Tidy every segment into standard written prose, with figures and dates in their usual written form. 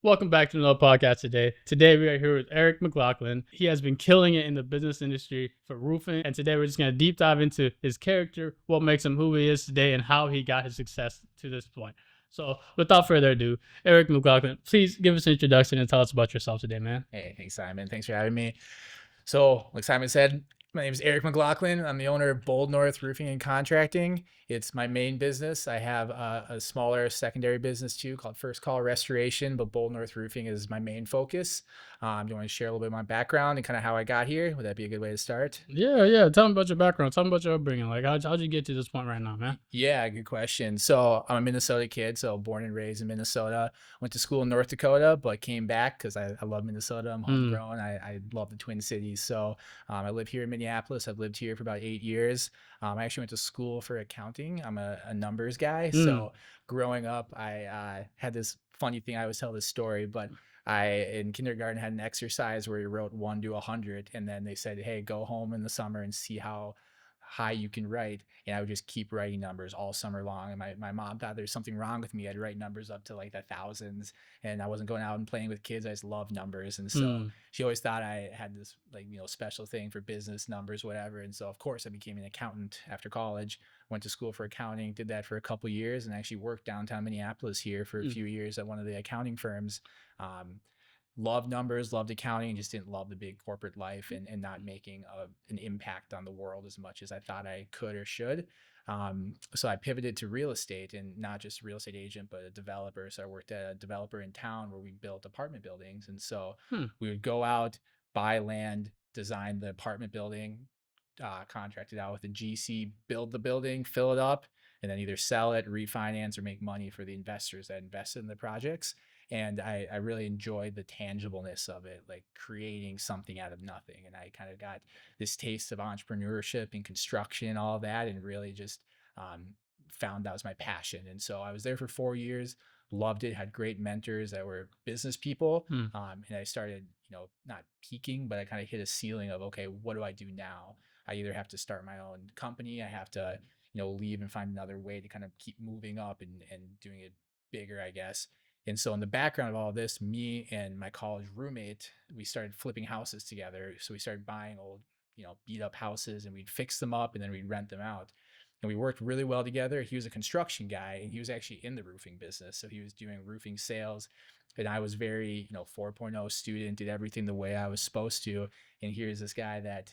Welcome back to another podcast today. Today we are here with Eric McLaughlin. He has been killing it in the business industry for roofing. And today we're just going to deep dive into his character, what makes him who he is today, and how he got his success to this point. So without further ado, Eric McLaughlin, please give us an introduction and tell us about yourself today, man. Hey, thanks, Simon. Thanks for having me. So, like Simon said, my name is Eric McLaughlin. I'm the owner of Bold North Roofing and Contracting. It's my main business. I have a smaller secondary business too called First Call Restoration, but Bold North Roofing is my main focus. Do you want to share a little bit of my background and kind of how I got here? Would that be a good way to start? Yeah. Tell me about your background. Tell me about your upbringing. Like, how'd you get to this point right now, man? Yeah, good question. So I'm a Minnesota kid, so born and raised in Minnesota. Went to school in North Dakota, but came back because I love Minnesota. I'm Mm, homegrown. I love the Twin Cities. So I live here in Minneapolis. I've lived here for about 8 years. I actually went to school for accounting. I'm a numbers guy. mm, So growing up, I had this funny thing. I always tell this story, but in kindergarten had an exercise where you wrote 1 to 100, and then they said, "Hey, go home in the summer and see how high you can write." And I would just keep writing numbers all summer long. And my mom thought there's something wrong with me. I'd write numbers up to like the thousands, and I wasn't going out and playing with kids. I just loved numbers. And so mm, she always thought I had this special thing for business numbers, whatever. And so of course I became an accountant after college, went to school for accounting, did that for a couple years, and actually worked downtown Minneapolis here for a mm, few years at one of the accounting firms. Um, Loved numbers, loved accounting, just didn't love the big corporate life and not making an impact on the world as much as I thought I could or should. So I pivoted to real estate, and not just a real estate agent, but a developer. So I worked at a developer in town where we built apartment buildings. And so mm. we would go out, buy land, design the apartment building, contract it out with a GC, build the building, fill it up, and then either sell it, refinance, or make money for the investors that invested in the projects. And I really enjoyed the tangibleness of it, like creating something out of nothing. And I kind of got this taste of entrepreneurship and construction and all of that, and really just um, found that was my passion. And so I was there for 4 years, loved it, had great mentors that were business people. Mm. And I started, not peaking, but I kind of hit a ceiling of, okay, what do I do now? I either have to start my own company, I have to, leave and find another way to kind of keep moving up and doing it bigger, I guess. And so in the background of all of this, me and my college roommate, we started flipping houses together. So we started buying old, beat up houses, and we'd fix them up and then we'd rent them out. And we worked really well together. He was a construction guy and he was actually in the roofing business. So he was doing roofing sales. And I was very, 4.0 student, did everything the way I was supposed to. And here's this guy that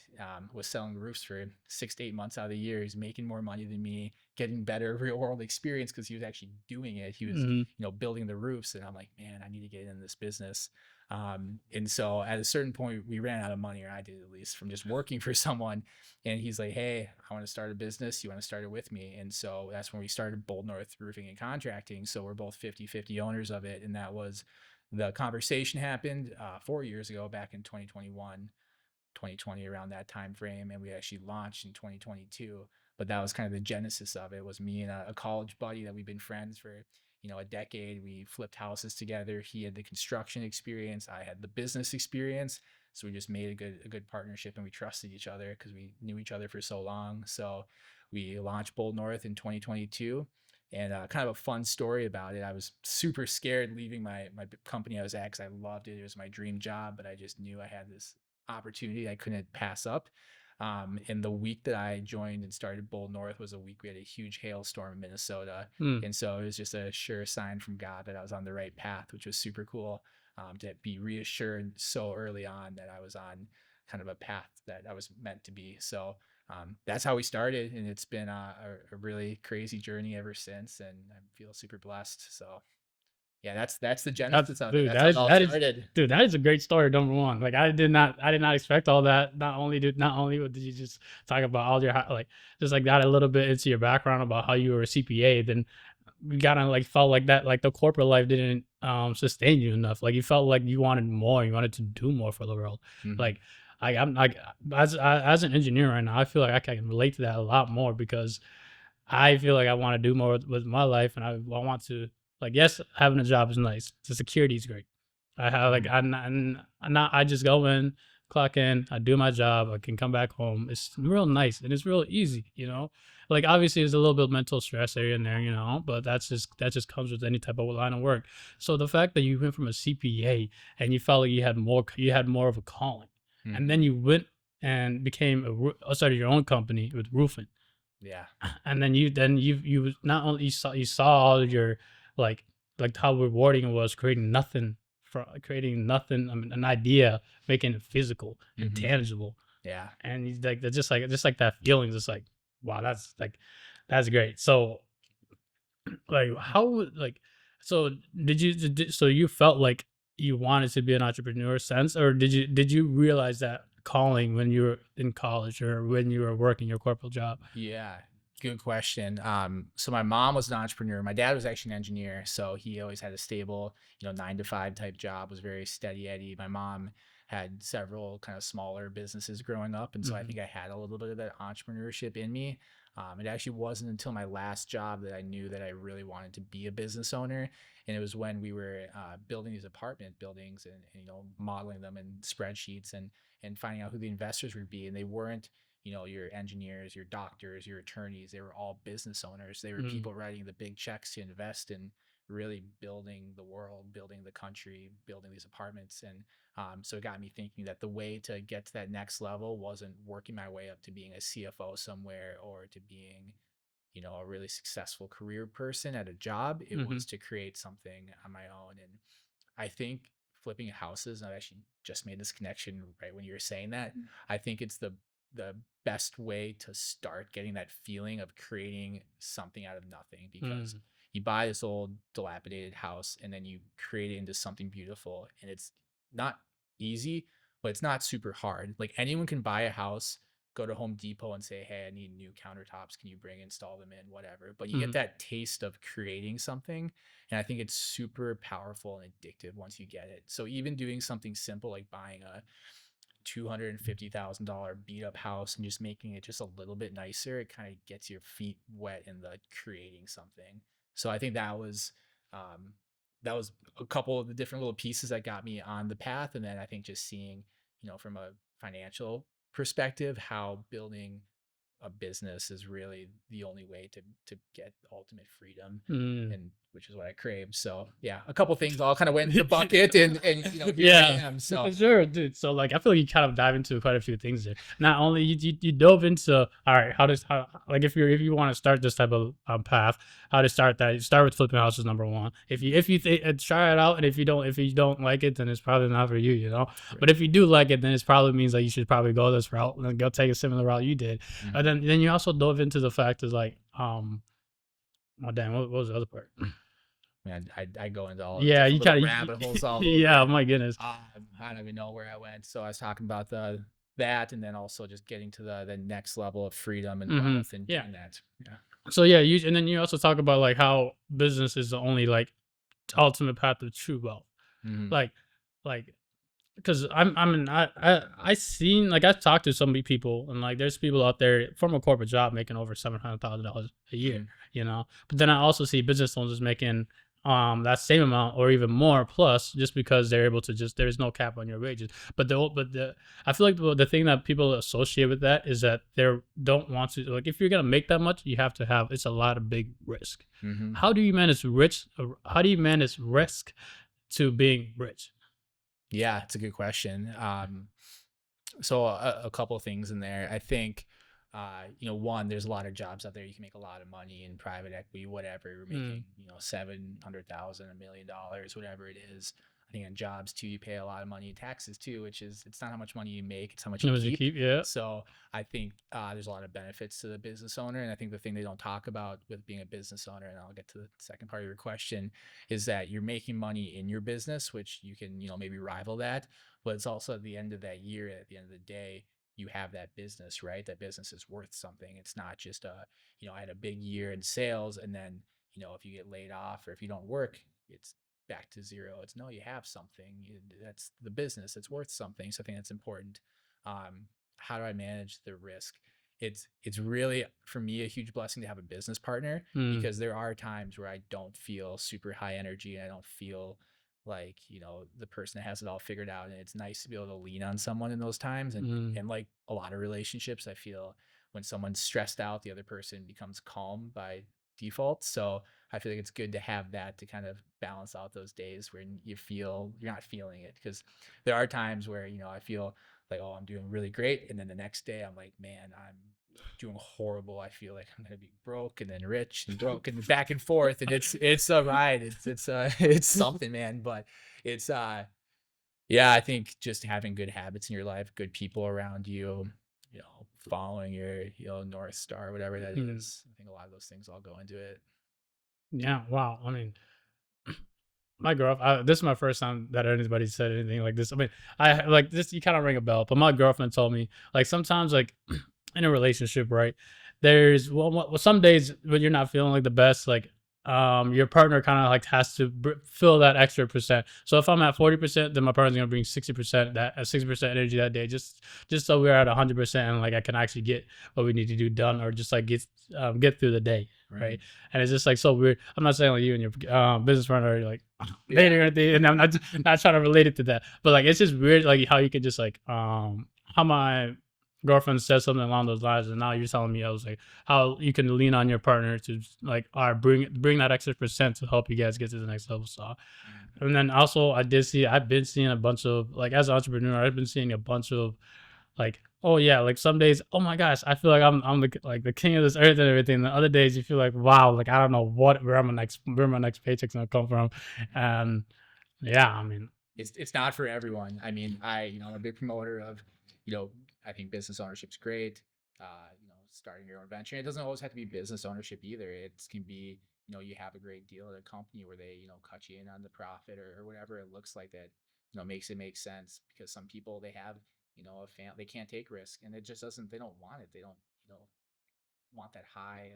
was selling roofs for 6 to 8 months out of the year. He's making more money than me, getting better real world experience because he was actually doing it. He was, Mhm. building the roofs. And I'm like, man, I need to get in this business. And so at a certain point, we ran out of money, or I did at least, from just working for someone. And he's like, hey, I want to start a business. You want to start it with me? And so that's when we started Bold North Roofing and Contracting. So we're both 50-50 owners of it. And that was the conversation happened 4 years ago, back in 2021, 2020, around that time frame. And we actually launched in 2022. But that was kind of the genesis of it, was me and a college buddy that we've been friends for a decade. We flipped houses together. He had the construction experience, I had the business experience. So we just made a good partnership, and we trusted each other because we knew each other for so long. So we launched Bold North in 2022. And kind of a fun story about it, I was super scared leaving my company I was at because I loved it. It was my dream job, but I just knew I had this opportunity I couldn't pass up. And the week that I joined and started Bold North was a week we had a huge hailstorm in Minnesota. Mm. And so it was just a sure sign from God that I was on the right path, which was super cool, to be reassured so early on that I was on kind of a path that I was meant to be. So that's how we started. And it's been a really crazy journey ever since. And I feel super blessed. So yeah, that's the That's genesis of it. dude. That's how it all That is started. dude. That is a great story. Number one, like I did not expect all that. Not only did you just talk about all your like just like got a little bit into your background about how you were a CPA, then you kind of like felt like that like the corporate life didn't sustain you enough. Like you felt like you wanted more. You wanted to do more for the world. Hmm. Like I'm like as an engineer right now, I feel like I can relate to that a lot more because I feel like I want to do more with my life, and I want to like yes, having a job is nice. The security is great. I have like Hmm. I'm not I just go in, clock in, I do my job, I can come back home. It's real nice and it's real easy, you know. Like obviously there's a little bit of mental stress area in there, you know, but that just comes with any type of line of work. So the fact that you went from a CPA and you felt like you had more of a calling, and then Mhm. you went and became started your own company with roofing, Yeah. and then you not only you saw all of your like how rewarding it was creating nothing, I mean, an idea, making it physical and Mhm. tangible, Yeah. and he's like that's just like that feeling, just like wow, that's great. So like so so you felt like you wanted to be an entrepreneur sense, or did you realize that calling when you were in college or when you were working your corporate job? Yeah, good question. So my mom was an entrepreneur. My dad was actually an engineer, so he always had a stable, 9 to 5 type job. Was very steady Eddie. My mom had several kind of smaller businesses growing up, and so I Hmm. think I had a little bit of that entrepreneurship in me. It actually wasn't until my last job that I knew that I really wanted to be a business owner, and it was when we were building these apartment buildings and modeling them in spreadsheets and finding out who the investors would be, and they weren't your engineers, your doctors, your attorneys. They were all business owners. They were Mm, people writing the big checks to invest in really building the world, building the country, building these apartments. And so it got me thinking that the way to get to that next level wasn't working my way up to being a CFO somewhere or to being a really successful career person at a job. It mhm, was to create something on my own. And I think flipping houses, and I've actually just made this connection right when you were saying that. I think it's the best way to start getting that feeling of creating something out of nothing, because mm, you buy this old dilapidated house and then you create it into something beautiful, and it's not easy, but it's not super hard. Like anyone can buy a house, go to Home Depot and say, "Hey, I need new countertops. Can you install them in, whatever?" But you get mhm, that taste of creating something, and I think it's super powerful and addictive once you get it. So even doing something simple like buying a $250,000 beat up house and just making it just a little bit nicer, it kind of gets your feet wet in the creating something. So I think um, that was a couple of the different little pieces that got me on the path. And then I think just seeing, from a financial perspective, how building a business is really the only way to get ultimate freedom, mm. and which is what I crave. So yeah, a couple things all kind of went in the bucket, and here I Yeah, am. for So sure, dude. So like, I feel like you kind of dive into quite a few things there. Not only you dove into all right, how like if you want to start this type of path, how to start that? You start with flipping houses, number one. If you try it out, and if you don't like it, then it's probably not for you, you know. But right. if you do like it, then it probably means that you should probably go this route and then go take a similar route you did. And Mhm. then you also dove into the fact is like oh damn, what was the other part? Man, I go into all the Yeah, different you little kind of rabbit holes all yeah, over. my goodness. I don't even know where I went. So I was talking about that, and then also just getting to the next level of freedom and Hmm. wealth and Yeah. doing that. Yeah. So yeah, you and then you also talk about like how business is the only like ultimate path to true wealth. Hmm. Like, like because I seen like I've talked to so many people, and like there's people out there from a corporate job making over $700,000 a year, Hmm. you know. But then I also see business owners making that same amount or even more plus, just because they're able to just there's no cap on your wages. But the I feel like the thing that people associate with that is that they don't want to, like, if you're gonna make that much, you have to have it's a lot of big risk. Hmm. How do you manage how do you manage risk to being rich? Yeah, it's a good question. So a couple of things in there. I think, one, there's a lot of jobs out there. You can make a lot of money in private equity, whatever. You're making, Mm. 700,000, $1 million, whatever it is. I think on jobs too, you pay a lot of money in taxes too, which is it's not how much money you make, it's how much you Was you keep. keep yeah. So I think there's a lot of benefits to the business owner, and I think the thing they don't talk about with being a business owner, and I'll get to the second part of your question, is that you're making money in your business, which you can maybe rival that, but it's also at the end of that year, at the end of the day, you have that business, right? That business is worth something. It's not just I had a big year in sales, and then if you get laid off or if you don't work, it's back to zero. It's no, you have something. That's the business. It's worth something. So I think that's important. How do I manage the risk? It's really, for me, a huge blessing to have a business partner, Mm. because there are times where I don't feel super high energy and I don't feel like, the person that has it all figured out, and it's nice to be able to lean on someone in those times. And Mm. like a lot of relationships, I feel when someone's stressed out, the other person becomes calm by default. So I feel like it's good to have that to kind of balance out those days when you feel you're not feeling it, because there are times where I feel like, oh, I'm doing really great, and then the next day I'm like, man, I'm doing horrible. I feel like I'm gonna be broke and then rich and broke and back and forth, and it's a ride. It's it's something, man. But it's yeah, I think just having good habits in your life, good people around you, following your North Star, whatever that Mm. is. I think a lot of those things all go into it. Yeah. Wow. I mean, my girlfriend. This is my first time that anybody said anything like this. I mean, I like this. You kind of ring a bell, but my girlfriend told me like sometimes like in a relationship, right? There's some days when you're not feeling like the best, like your partner kind of like has to fill that extra percent. So if I'm at 40%, then my partner's gonna bring 60%, that 60% energy that day, just so we're at 100% and like I can actually get what we need to do done, or just like get through the day, right? And it's just like so weird. I'm not saying like you and your business partner are like dating or anything, and I'm not trying to relate it to that, but like it's just weird like how you can just like how my girlfriend said something along those lines, and now you're telling me I was like how you can lean on your partner to like bring that extra percent to help you guys get to the next level. So, and then also I've been seeing a bunch of like as an entrepreneur, I've been seeing a bunch of like, oh yeah, like some days, oh my gosh, I feel like I'm the like the king of this earth and everything. The other days you feel like, wow, like I don't know where my next paycheck's gonna come from. And yeah, I mean, It's not for everyone. I mean, I'm a big promoter of, you know, I think business ownership's great. Starting your own venture. It doesn't always have to be business ownership either. It can be, you have a great deal at a company where they, cut you in on the profit, or whatever it looks like that, makes it make sense, because some people they have, a they can't take risk, and it just doesn't, they don't want it. They don't, want that high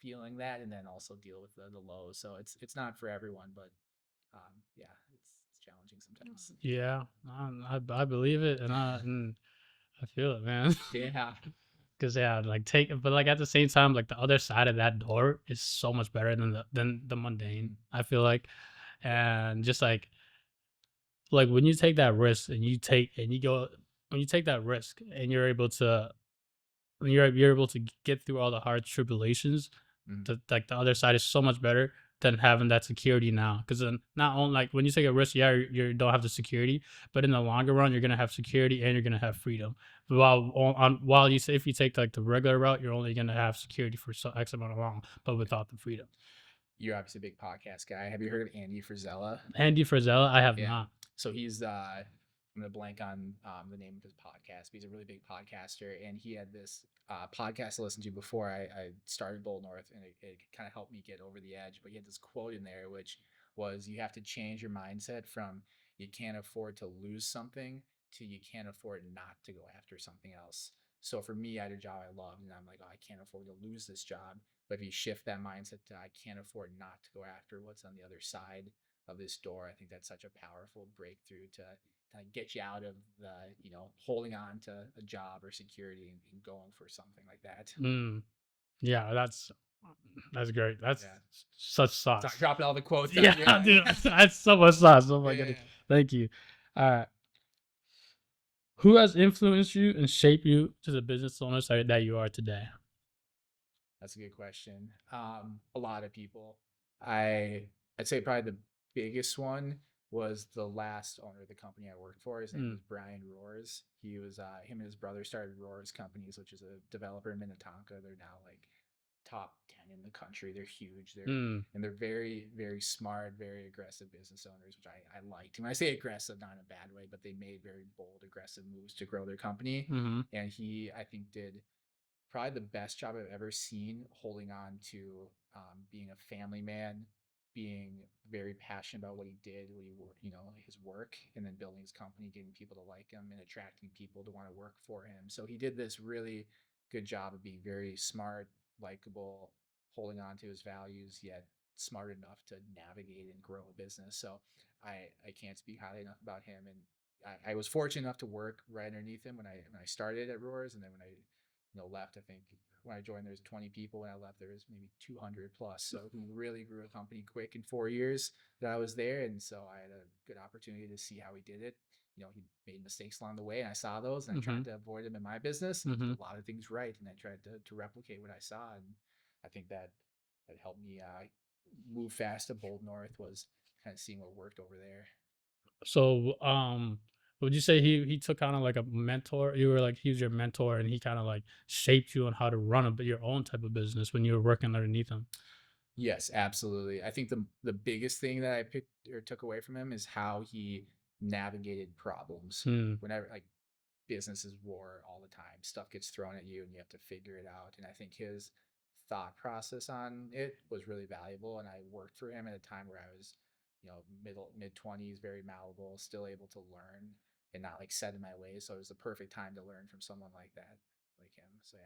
feeling that, and then also deal with the lows. So it's not for everyone, but yeah, it's challenging sometimes. yeah, I believe it, and I feel it, man. Yeah. Because yeah, like take, but like at the same time, like the other side of that door is so much better than the mundane. I feel like, and just like when you take that risk and you go when you take that risk and you're able to when you're able to get through all the hard tribulations, Mhm. like the other side is so much better than having that security now. Because then not only like when you take a risk, yeah, you don't have the security, but in the longer run, you're gonna have security and you're gonna have freedom. While you say if you take like the regular route, you're only gonna have security for so X amount of long, but without the freedom. You're obviously a big podcast guy. Have you heard of Andy Frisella? Andy Frisella, I have Yeah. not. So he's I'm gonna blank on the name of his podcast, but he's a really big podcaster, and he had this podcast to listen to before I started Bold North, and it kind of helped me get over the edge. But he had this quote in there, which was, you have to change your mindset from you can't afford to lose something to you can't afford not to go after something else. So for me, I had a job I loved, and I'm like, oh, I can't afford to lose this job. But if you shift that mindset to I can't afford not to go after what's on the other side of this door, I think that's such a powerful breakthrough to get you out of the, holding on to a job or security, and going for something like that. Mm, yeah, that's great. That's Yeah. such Sorry, sauce. dropping all the quotes on Yeah, you. dude, that's so much sauce. Oh my goodness. Yeah. Thank you. All right. Who has influenced you and shaped you to the business owner that you are today? That's a good question. A lot of people. I'd say probably the biggest one was the last owner of the company I worked for. His name Mm, was Brian Roars. He was him and his brother started Roars Companies, which is a developer in Minnetonka. They're now like top 10 in the country. They're huge. mm, They're very, very smart, very aggressive business owners, which I liked. When I say aggressive, not in a bad way, but they made very bold, aggressive moves to grow their company. mm-hmm, And he, I think, did probably the best job I've ever seen holding on to being a family man, being very passionate about what he did, his work, and then building his company, getting people to like him and attracting people to want to work for him. So he did this really good job of being very smart, likable, holding on to his values, yet smart enough to navigate and grow a business. So I can't speak highly enough about him. And I was fortunate enough to work right underneath him when I started at Roars, and then when I left, I think when I joined, there was 20 people. When I left, there was maybe 200 plus. So we really grew a company quick in 4 years that I was there, and so I had a good opportunity to see how he did it. He made mistakes along the way, and I saw those, and I Mm-hmm. tried to avoid them in my business, and Mm-hmm. did a lot of things right, and I tried to replicate what I saw, and I think that helped me move fast to Bold North was kind of seeing what worked over there. So, would you say he took kind of like a mentor? You were like he was your mentor, and he kind of like shaped you on how to run your own type of business when you were working underneath him. Yes, absolutely. I think the biggest thing that I picked or took away from him is how he navigated problems. Hmm. Whenever like business is war all the time, stuff gets thrown at you and you have to figure it out. And I think his thought process on it was really valuable. And I worked for him at a time where I was, mid 20s, very malleable, still able to learn and not like set in my ways. So it was the perfect time to learn from someone like that, like him. So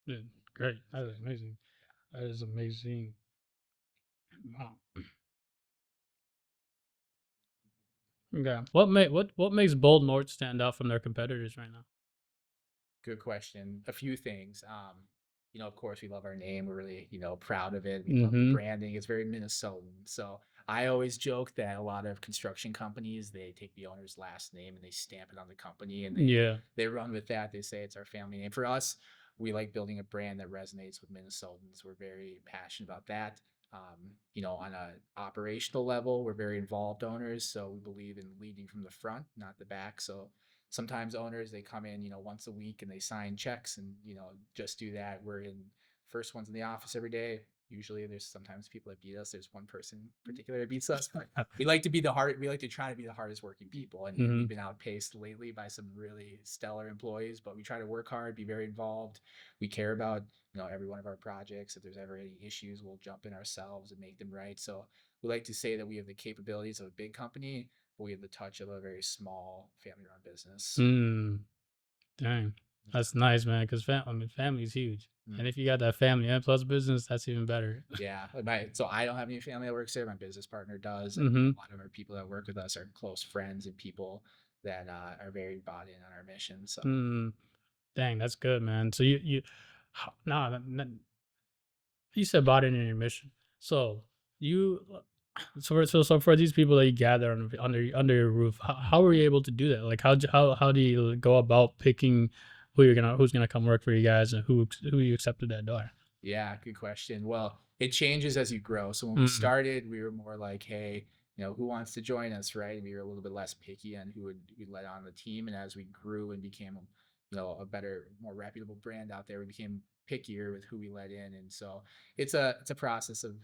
yeah, Yeah, great. it's That is good. amazing. That is amazing. Wow. Okay. What makes Bold North stand out from their competitors right now? Good question. A few things. Of course, we love our name. We're really, proud of it. We love the Mm-hmm. branding. It's very Minnesotan. So I always joke that a lot of construction companies they take the owner's last name and they stamp it on the company and they Yeah. they run with that. They say it's our family name. For us, we like building a brand that resonates with Minnesotans. We're very passionate about that. On a operational level, we're very involved owners, so we believe in leading from the front, not the back. So sometimes owners they come in once a week and they sign checks and just do that. We're in first ones in the office every day. Usually there's sometimes people that beat us. There's one person in particular that beats us, but we like to try to be the hardest working people, and Mm-hmm. we've been outpaced lately by some really stellar employees. But we try to work hard, be very involved. We care about every one of our projects. If there's ever any issues, we'll jump in ourselves and make them right. So we like to say that we have the capabilities of a big company, but we have the touch of a very small family-run business. Mm. Dang. That's nice, man. Because family's huge, and Mm. if you got that family and plus business, that's even better. Yeah, so I don't have any family that works there. My business partner does, and Mm-hmm. a lot of our people that work with us are close friends and people that are very bought in on our mission. So Mm. Dang, that's good, man. So nah, you said bought in your mission. So you, so for these people that you gather under your roof, how were you able to do that? Like how do you go about picking who's gonna come work for you guys and who you accepted that door? yeah, good question. Well, it changes as you grow. So when we Mm. started, we were more like, hey, who wants to join us, right? And we were a little bit less picky on who would we let on the team. And as we grew and became, a better, more reputable brand out there, we became pickier with who we let in. And so it's a process of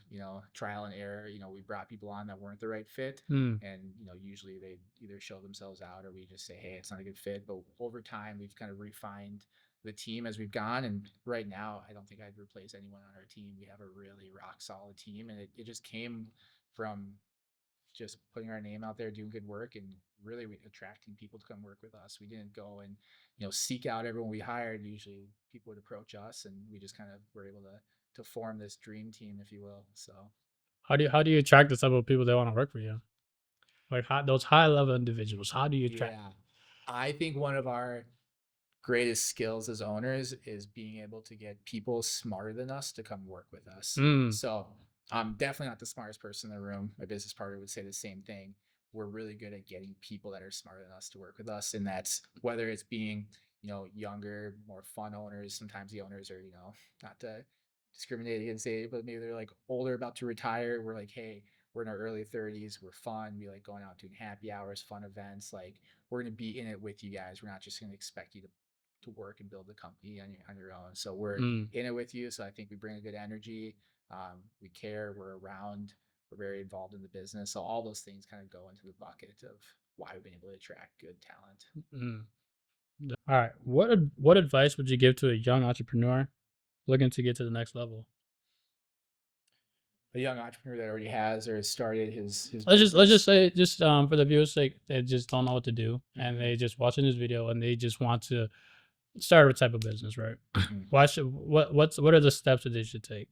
trial and error. We brought people on that weren't the right fit, Mm. and usually they either show themselves out or we just say, hey, it's not a good fit. But over time, we've kind of refined the team as we've gone. And right now, I don't think I'd replace anyone on our team. We have a really rock solid team, and it just came from just putting our name out there, doing good work, and really attracting people to come work with us. We didn't go and seek out everyone we hired. Usually, people would approach us, and we just kind of were able to form this dream team, if you will. So How do you attract the type of people that want to work for you? Like those high level individuals. How do you attract? yeah, I think one of our greatest skills as owners is being able to get people smarter than us to come work with us. Mm. So I'm definitely not the smartest person in the room. My business partner would say the same thing. We're really good at getting people that are smarter than us to work with us. And that's whether it's being, younger, more fun owners. Sometimes the owners are, not to discriminate against age, but maybe they're like older, about to retire. We're like, hey, we're in our early 30s. We're fun. We like going out doing happy hours, fun events. Like we're going to be in it with you guys. We're not just going to expect you to work and build the company on your own. So we're Mm. in it with you. So I think we bring a good energy. We care. We're around. We're very involved in the business. So all those things kind of go into the bucket of why we've been able to attract good talent. Mm. All right. What advice would you give to a young entrepreneur looking to get to the next level? A young entrepreneur that already has or has started his Let's just business. say just for the viewers' sake, they just don't know what to do and Mm-hmm. they just watching this video and they just want to start a type of business, right? Mm-hmm. What are the steps that they should take?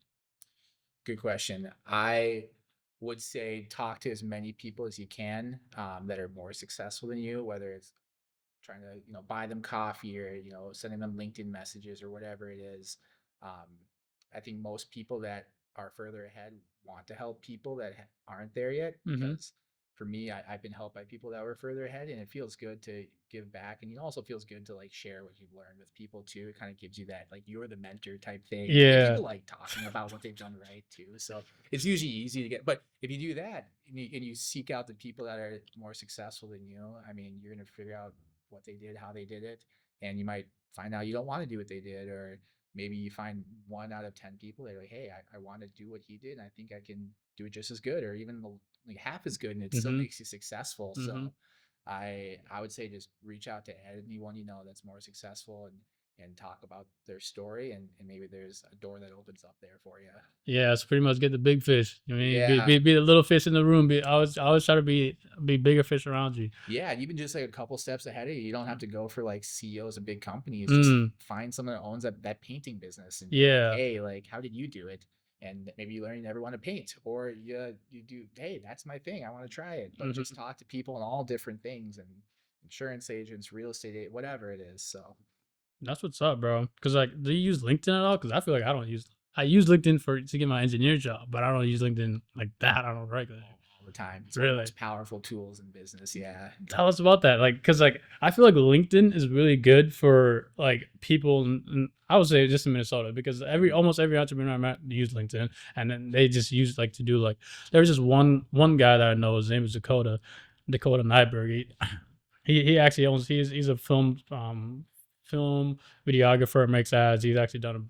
Good question. I would say talk to as many people as you can that are more successful than you, whether it's trying to, buy them coffee, or, sending them LinkedIn messages or whatever it is. Um, I think most people that are further ahead want to help people that aren't there yet, Mm-hmm. because for me, I've been helped by people that were further ahead, and it feels good to give back. And it also feels good to like share what you've learned with people too. It kind of gives you that, like, you're the mentor type thing. And Yeah. people like talking about what they've done right too. So it's usually easy to get. But if you do that, and you seek out the people that are more successful than you, I mean, you're going to figure out what they did, how they did it. And you might find out you don't want to do what they did, or maybe you find 1 out of 10 people that are like, hey, I want to do what he did, and I think I can do it just as good, or even like half as good, and it still Mm-hmm. makes you successful. Mm-hmm. So I would say just reach out to anyone you know that's more successful, and talk about their story, and maybe there's a door that opens up there for you. Yeah, it's pretty much get the big fish. I mean, Yeah. be the little fish in the room. I always try to be bigger fish around you. Yeah, and even just like a couple steps ahead of you. You don't have to go for like CEOs of big companies. Just Mm, find someone that owns that painting business and be like, yeah. hey, like, how did you do it? And maybe you learn you never want to paint, or you do, hey, that's my thing. I want to try it. But just Hmm. talk to people on all different things, and insurance agents, real estate agent, whatever it is. So That's what's up, bro. Because like, do you use LinkedIn at all? Because I feel like I don't use. I use LinkedIn to get my engineer job, but I don't use LinkedIn like that. I don't regularly. all the time. It's one of the Really. most powerful tools in business. Yeah. Tell us about that. Like, because like I feel like LinkedIn is really good for like people. I would say just in Minnesota, because almost every entrepreneur I met use LinkedIn, and then they just use like to do like. There's just one guy that I know. His name is Dakota Nyberg. He actually he's a film videographer, makes ads. He's actually done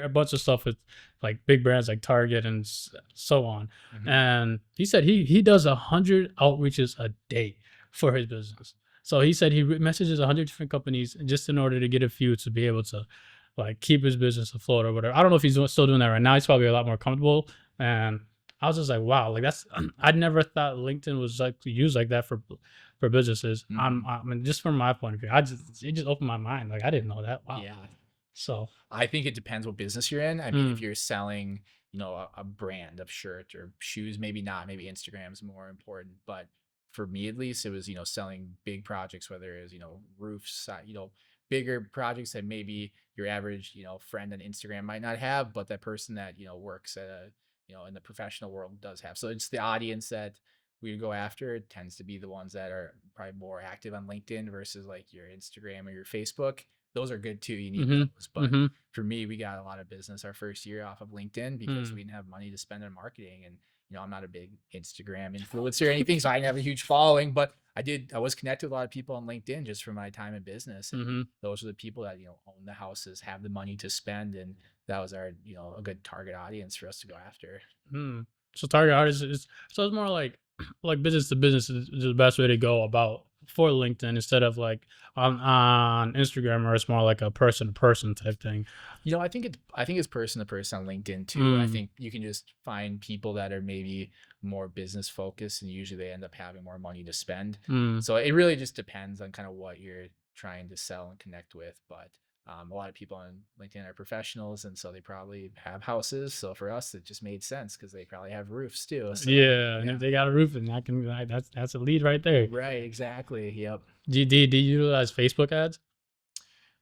a bunch of stuff with like big brands like Target and so on. Mhm. And he said he does 100 outreaches a day for his business. So he said he messages 100 different companies just in order to get a few to be able to like keep his business afloat or whatever. I don't know if he's still doing that right now. He's probably a lot more comfortable. And I was just like, wow, like that's I never thought LinkedIn was like used like that for businesses. Mhm. I mean, just from my point of view, it just opened my mind. Like I didn't know that. Wow. Yeah. So, I think it depends what business you're in. I mean, if mm, you're selling, a brand of shirt or shoes, maybe not. Maybe Instagram's more important. But for me, at least, it was, selling big projects, whether it was, roofs, bigger projects that maybe your average, friend on Instagram might not have, but that person that, works at in the professional world does have. So it's the audience that we go after. It tends to be the ones that are probably more active on LinkedIn versus like your Instagram or your Facebook. Those are good too. You need mm-hmm, those. But mm-hmm, for me, we got a lot of business our first year off of LinkedIn because mm, we didn't have money to spend on marketing. And, I'm not a big Instagram influencer or anything, so I didn't have a huge following, but I was connected with a lot of people on LinkedIn just from my time in business. And mm-hmm, those are the people that, own the houses, have the money to spend. And that was our, a good target audience for us to go after. mm. So target artists is so it's more like business to business is the best way to go about for LinkedIn instead of like on Instagram, or it's more like a person to person type thing. I think it's person to person on LinkedIn too. I Mm, think you can just find people that are maybe more business focused, and usually they end up having more money to spend. mm. So it really just depends on kind of what you're trying to sell and connect with. But a lot of people on LinkedIn are professionals, and so they probably have houses. So for us, it just made sense because they probably have roofs too. So Yeah, and yeah, if they got a roof, then that's a lead right there. right, exactly. Yep. Do you utilize Facebook ads?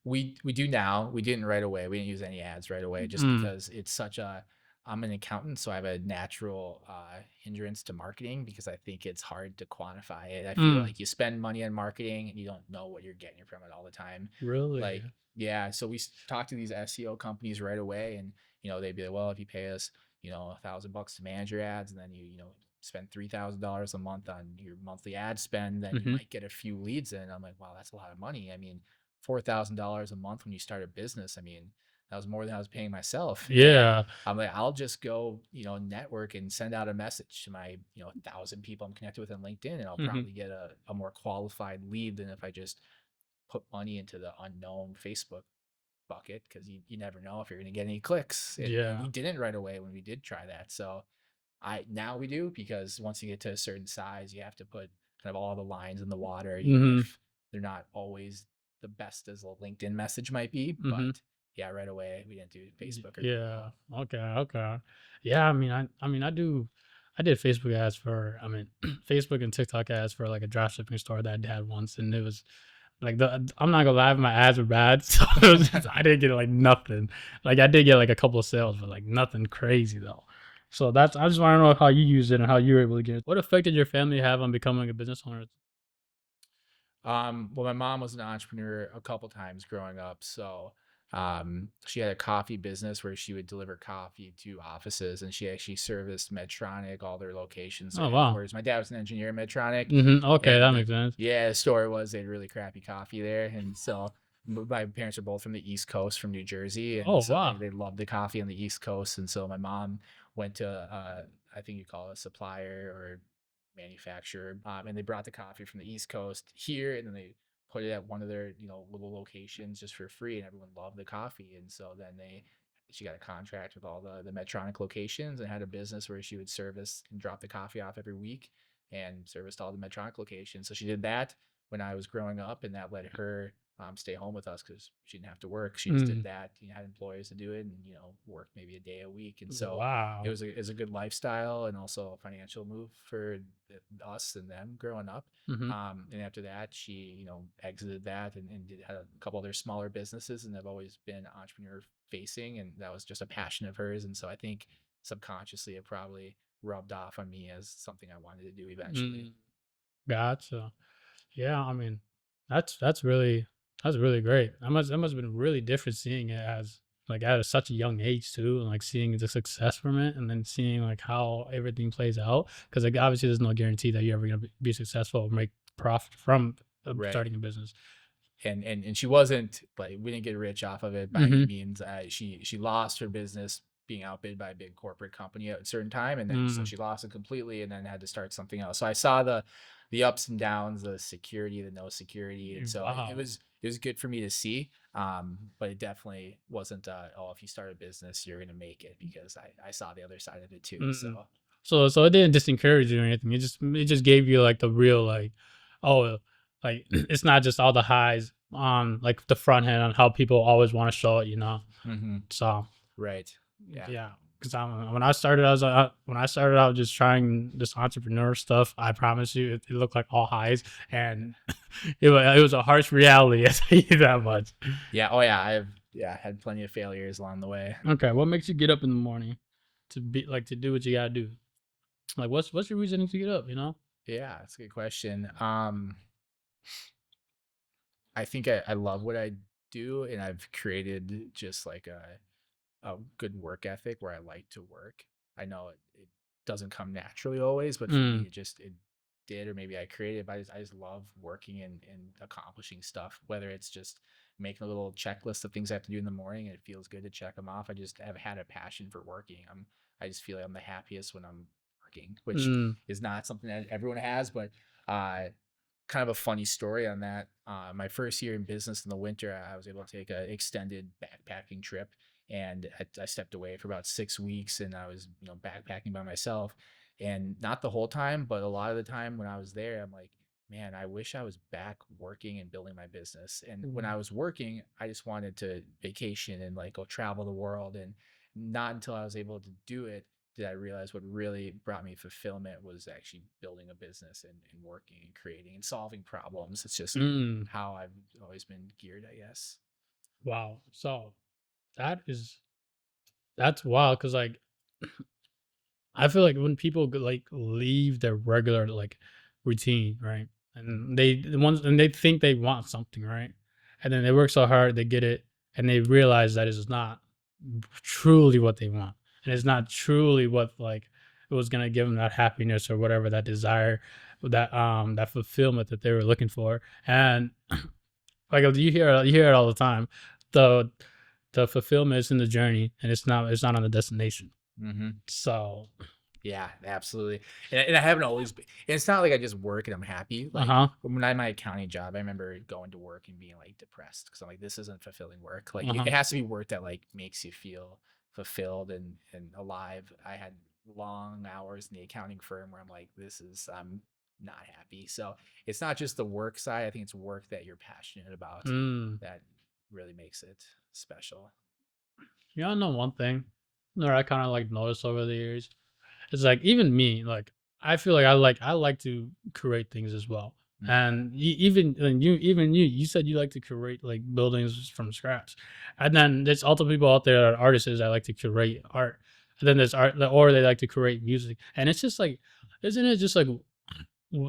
We do now. We didn't right away. We didn't use any ads right away just Mm, because it's such a I'm an accountant, so I have a natural hindrance to marketing because I think it's hard to quantify it. I feel mm. like you spend money on marketing and you don't know what you're getting from it all the time. Really? Like, yeah, so we talked to these SEO companies right away, and they'd be like, well, if you pay us, $1,000 to manage your ads, and then you spend $3,000 a month on your monthly ad spend, then you Mm-hmm. might get a few leads in. I'm like, wow, that's a lot of money. I mean, $4,000 a month when you start a business. I mean, that was more than I was paying myself. And Yeah. I'm like, I'll just go, network and send out a message to my, 1,000 people I'm connected with on LinkedIn, and I'll Mm-hmm. probably get a more qualified lead than if I just put money into the unknown Facebook bucket, because you never know if you're going to get any clicks. And Yeah. we didn't right away when we did try that. So now we do, because once you get to a certain size, you have to put kind of all the lines in the water, even Mm-hmm. if they're not always the best as a LinkedIn message might be. Mm-hmm. But yeah, right away we didn't do Facebook or Yeah. Google. Okay. Okay. Yeah. I mean, I did Facebook ads for. I mean, Facebook and TikTok ads for like a dropshipping store that I had once, and Like I'm not gonna lie, my ads were bad, so I didn't get like nothing. Like I did get like a couple of sales, but like nothing crazy though. So that's I just want to know how you used it and how you were able to get it. What effect did your family have on becoming a business owner? Well, my mom was an entrepreneur a couple times growing up, so she had a coffee business where she would deliver coffee to offices, and she actually serviced Medtronic, all their locations, their Oh wow. headquarters. My dad was an engineer at Medtronic, Okay, that and makes sense. yeah, the story was they had really crappy coffee there, and so my parents are both from the East Coast, from New Jersey, and Oh so wow. they loved the coffee on the East Coast, and so my mom went to I think you call it a supplier or manufacturer, and they brought the coffee from the East Coast here, and then they put it at one of their little locations just for free, and everyone loved the coffee. And so then she got a contract with all the Medtronic locations and had a business where she would service and drop the coffee off every week and serviced all the Medtronic locations. So she did that when I was growing up, and that let her stay home with us because she didn't have to work. She just did Mm, that. Had employees to do it, and worked maybe a day a week. And so wow. it was a good lifestyle and also a financial move for us and them growing up. Mm-hmm. And after that, she, exited that and had a couple other smaller businesses, and have always been entrepreneur facing, and that was just a passion of hers. And so I think subconsciously it probably rubbed off on me as something I wanted to do eventually. Mm, gotcha. Yeah, I mean, that's really that's really great. That must have been really different seeing it as like at such a young age too, and like seeing the success from it, and then seeing like how everything plays out. Because like obviously, there's no guarantee that you're ever gonna be successful or make profit from Right. starting a business. And she wasn't like, we didn't get rich off of it by any Mm-hmm. means. She lost her business being outbid by a big corporate company at a certain time, and then so Mm, she lost it completely, and then had to start something else. So I saw the ups and downs, the security, the no security, and so wow. it was good for me to see. But it definitely wasn't oh, if you start a business you're gonna make it, because I saw the other side of it too. Mm. So So it didn't discourage you or anything. It just gave you like the real like, oh, like it's not just all the highs on like the front end on how people always want to show it. mhm, So right, yeah. yeah, because when I started, when I started out just trying this entrepreneur stuff. I promise you, it looked like all highs, and it was a harsh reality. I tell you that much. Yeah, oh yeah, I've had plenty of failures along the way. Okay, what makes you get up in the morning to be like to do what you gotta do? Like, what's your reasoning to get up? Yeah, that's a good question. I think I love what I do, and I've created just like a good work ethic where I like to work. I know it doesn't come naturally always, but for me, Mm, it did, or maybe I created it. But I just love working and accomplishing stuff, whether it's just making a little checklist of things I have to do in the morning and it feels good to check them off. I just have had a passion for working. I just feel like I'm the happiest when I'm working, which mm, is not something that everyone has, but uh, kind of a funny story on that. My first year in business in the winter, I was able to take an extended backpacking trip, and I stepped away for about 6 weeks, and I was backpacking by myself, and not the whole time, but a lot of the time when I was there, I'm like, man, I wish I was back working and building my business. And when I mm, was working, I just wanted to vacation and like go travel the world, and not until I was able to do it did I realize what really brought me fulfillment was actually building a business and working and creating and solving problems. It's just mm. how I've always been geared, I guess. Wow. So that is that's wild because like I feel like when people like leave their regular like routine, right? And they think they want something, right? And then they work so hard, they get it, and they realize that it's not truly what they want. And it's not truly what like it was gonna give them that happiness or whatever that desire, that fulfillment that they were looking for. And like you hear it all the time. The the fulfillment is in the journey and it's not on the destination. Mm-hmm. So Yeah, absolutely. And I haven't always been, and it's not like I just work and I'm happy. Like uh-huh. when I had my accounting job, I remember going to work and being like depressed because I'm like, this isn't fulfilling work. Like it Uh-huh. has to be work that like makes you feel fulfilled and alive. I had long hours in the accounting firm where I'm like, I'm not happy. So it's not just the work side. I think it's work that you're passionate about Mm. that really makes it special. You all know one thing that I kind of like noticed over the years. It's like even me, like I feel like I like to create things as well. Mhm. And even you said you like to curate like buildings from scratch, and then there's also people out there that are artists that like to curate art, and then there's art or they like to create music, and it's just like, isn't it just like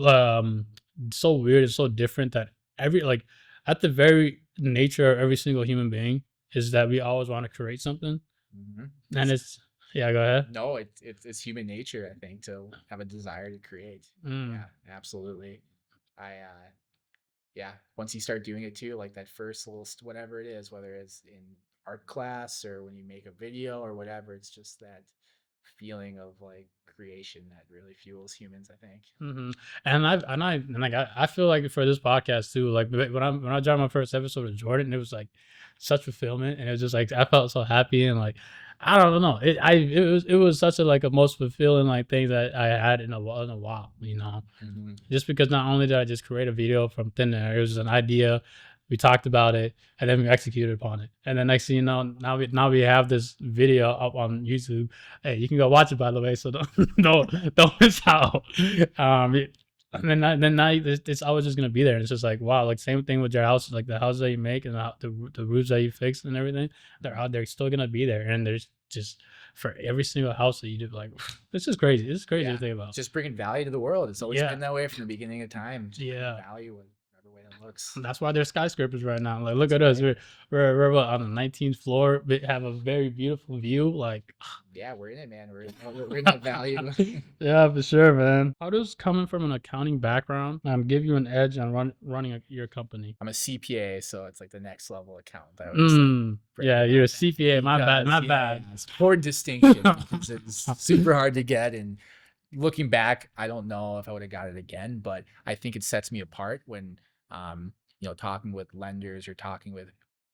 um so weird and so different that every like at the very nature of every single human being is that we always want to create something, and It's it's yeah, go ahead. no, it's human nature, I think, to have a desire to create. Mm, Yeah, absolutely. I yeah, once you start doing it too, like that first little whatever it is, whether it's in art class or when you make a video or whatever, it's just that feeling of like creation that really fuels humans, I think. hmm and like I feel like for this podcast too, like when I dropped my first episode of Jordan, it was like such fulfillment, and it was just like I felt so happy, and like I don't know, it was such a like a most fulfilling like thing that I had in a while, you know. Hmm. Just because not only did I just create a video from thin air, it was an idea. We talked about it, and then we executed upon it. And then next thing you know, now we have this video up on YouTube. Hey, you can go watch it, by the way. So don't don't miss out. And then now it's always just gonna be there. And it's just like wow, like same thing with your house, like the houses that you make and the roofs that you fix and everything. They're out there, still gonna be there, and there's just for every single house that you do. Like this is crazy. This is crazy to Yeah, think about. just bringing value to the world. It's always Yeah, been that way from the beginning of time. Just bringing yeah. value in whatever way that looks. That's why there's skyscrapers right now. Like, look That's at us. right. We're what, on the 19th floor. We have a very beautiful view. Like, Yeah, we're in it, man. We're in that value. yeah, for sure, man. How does coming from an accounting background give you an edge on running your company? I'm a CPA, so it's like the next level accountant. I always like Yeah, bringing you're a that back CPA. My bad. because My yeah, bad. it's important distinction because it's super hard to get. And looking back, I don't know if I would have got it again, but I think it sets me apart when talking with lenders or talking with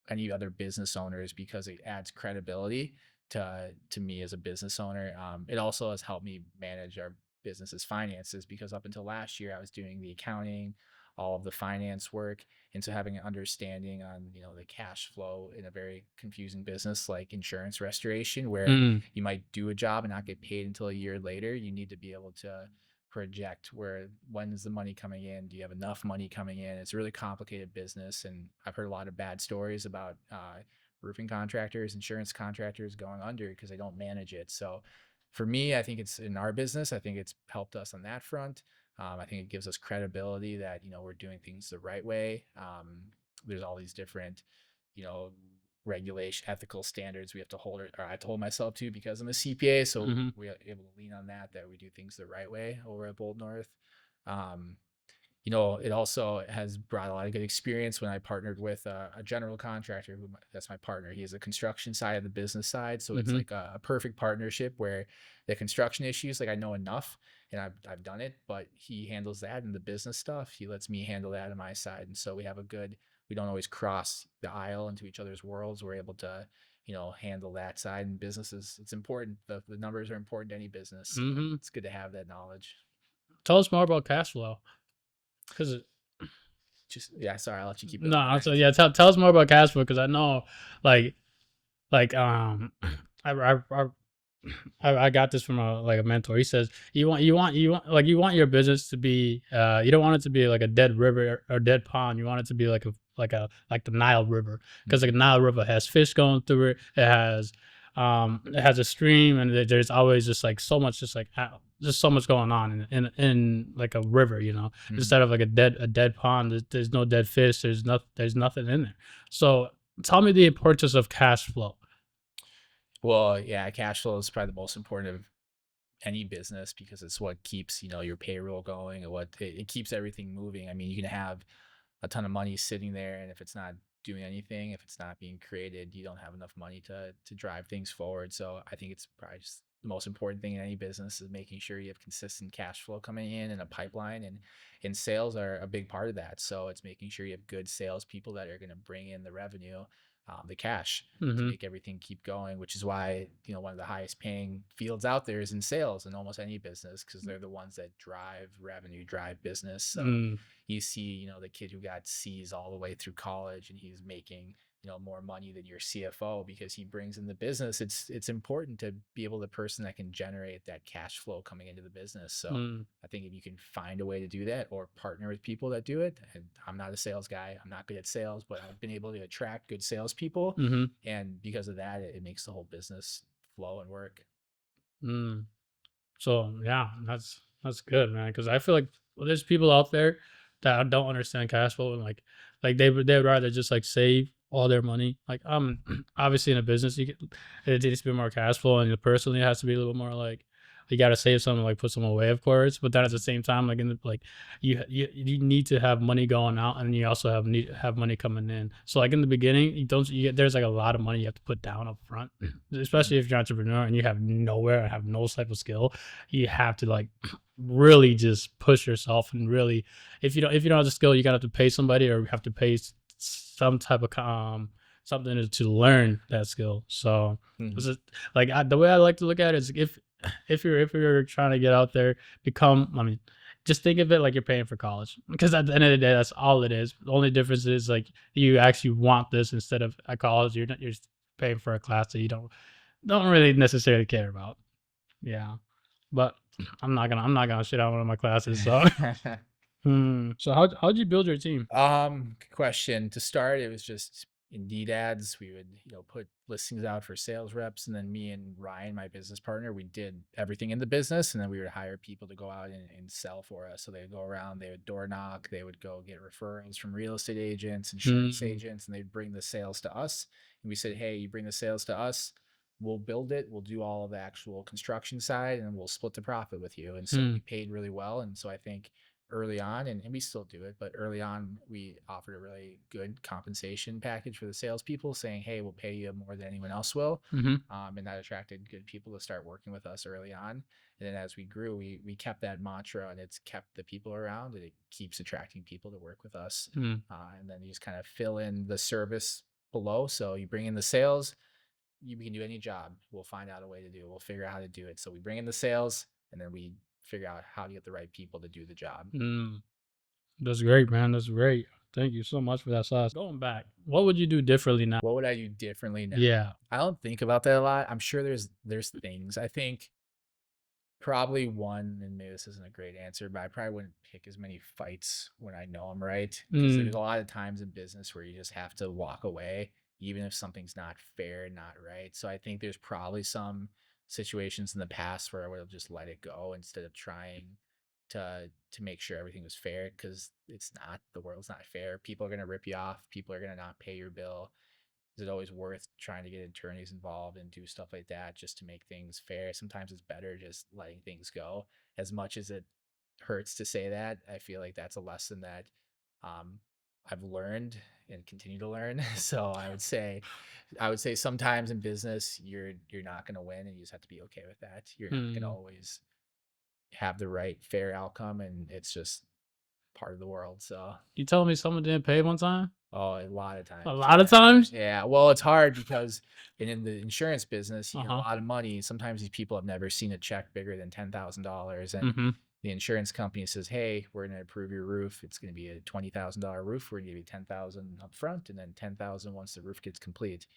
any other business owners because it adds credibility to me as a business owner. It also has helped me manage our business's finances because up until last year I was doing the accounting, all of the finance work, and so having an understanding on the cash flow in a very confusing business like insurance restoration where Mm, you might do a job and not get paid until a year later. You need to be able to project where when is the money coming in, do you have enough money coming in. It's a really complicated business, and I've heard a lot of bad stories about roofing contractors, insurance contractors going under because they don't manage it. So for me, I think it's in our business, I think it's helped us on that front. I think it gives us credibility that we're doing things the right way. There's all these different you know regulation ethical standards we have to hold, or I told myself to because I'm a CPA, so hmm we're able to lean on that we do things the right way over at Bold North. um, it also has brought a lot of good experience when I partnered with a general contractor that's my partner. He has a construction side of the business side. So it's hmm like a perfect partnership where the construction issues, like I know enough and I've done it, but he handles that and the business stuff. He lets me handle that on my side. And so we don't always cross the aisle into each other's worlds. We're able to, handle that side, and businesses. It's important. The numbers are important to any business. So hmm it's good to have that knowledge. Tell us more about cash flow, because Just, yeah, sorry, I'll let you keep going no, there. so yeah, tell us more about cash flow because I know, like, like I, I I I got this from a mentor. He says you want your business to be you don't want it to be like a dead river or dead pond. You want it to be like the Nile River, because like the Nile River has fish going through it. It has a stream, and there's always just like so much just so much going on in like a river, Mhm. instead of like a dead pond. There's no dead fish. There's nothing in there. So tell me the importance of cash flow. Well, yeah, cash flow is probably the most important of any business because it's what keeps, your payroll going and it keeps everything moving. I mean, you can have a ton of money sitting there, and if it's not doing anything, if it's not being created, you don't have enough money to drive things forward. So I think it's probably just the most important thing in any business is making sure you have consistent cash flow coming in and a pipeline, and sales are a big part of that. So it's making sure you have good salespeople that are going to bring in the revenue, the cash to Hmm make everything keep going, which is why one of the highest paying fields out there is in sales in almost any business because they're the ones that drive revenue, drive business. So Mm, you see, the kid who got C's all the way through college and he's making more money than your CFO because he brings in the business. It's important to be able the person that can generate that cash flow coming into the business. So I think if you can find a way to do that or partner with people that do it, and I'm not a sales guy, I'm not good at sales, but I've been able to attract good salespeople, and because of that, it makes the whole business flow and work. So yeah, that's good, man. Because I feel like there's people out there that don't understand cash flow and like they would rather just like save all their money. Like obviously in a business it needs to be more cash flow, and personally it has to be a little more like you got to save something, like put some away, of course. But then at the same time, like you need to have money going out, and you also have money coming in. So like in the beginning, there's like a lot of money you have to put down up front, especially if you're an entrepreneur and you have nowhere and have no type of skill. You have to like really just push yourself, and really, if you don't have the skill, you gotta have to pay somebody, or you have to pay some type of something to learn that skill. So this is like the way I like to look at it is if you're trying to get out there, just think of it like you're paying for college, because at the end of the day, that's all it is. The only difference is like you actually want this instead of at college. You're paying for a class that you don't really necessarily care about. Yeah, but I'm not gonna shit out one of my classes. So, so how'd you build your team? Good question. To start, it was just Indeed ads. We would, put listings out for sales reps, and then me and Ryan, my business partner, we did everything in the business, and then we would hire people to go out and sell for us. So they'd go around, they would door knock, they would go get referrals from real estate agents, insurance agents, and they'd bring the sales to us. And we said, hey, you bring the sales to us, we'll build it, we'll do all of the actual construction side, and we'll split the profit with you. And so we paid really well. And so I think early on, and we still do it, but early on, we offered a really good compensation package for the salespeople, saying, hey, we'll pay you more than anyone else will. And that attracted good people to start working with us early on. And then as we grew, we kept that mantra, and it's kept the people around, and it keeps attracting people to work with us. And then you just kind of fill in the service below. So you bring in the sales, you can do any job. We'll find out a way to do it. We'll figure out how to do it. So we bring in the sales, and then we figure out how to get the right people to do the job. That's great, man. That's great. Thank you so much for that sauce. Going back, what would you do differently now? What would I do differently now? Yeah. I don't think about that a lot. I'm sure there's things. I think probably one, and maybe this isn't a great answer, but I probably wouldn't pick as many fights when I know I'm right. Because there's a lot of times in business where you just have to walk away, even if something's not fair, not right. So I think there's probably some situations in the past where I would have just let it go instead of trying to make sure everything was fair, because it's not. The world's not fair. People are going to rip you off. People are going to not pay your bill. Is it always worth trying to get attorneys involved and do stuff like that just to make things fair? Sometimes it's better just letting things go. As much as it hurts to say that, I feel like that's a lesson that I've learned and continue to learn. So I would say sometimes in business you're not going to win, and you just have to be okay with that. You're not going to always have the right fair outcome, and it's just part of the world. So you telling me someone didn't pay one time? Oh, a lot of times. A lot of times? Yeah. Well, it's hard because in the insurance business, you get a lot of money. Sometimes these people have never seen a check bigger than $10,000, and the insurance company says, hey, we're going to approve your roof. It's going to be a $20,000 roof. We're going to give you $10,000 up front, and then $10,000 once the roof gets complete.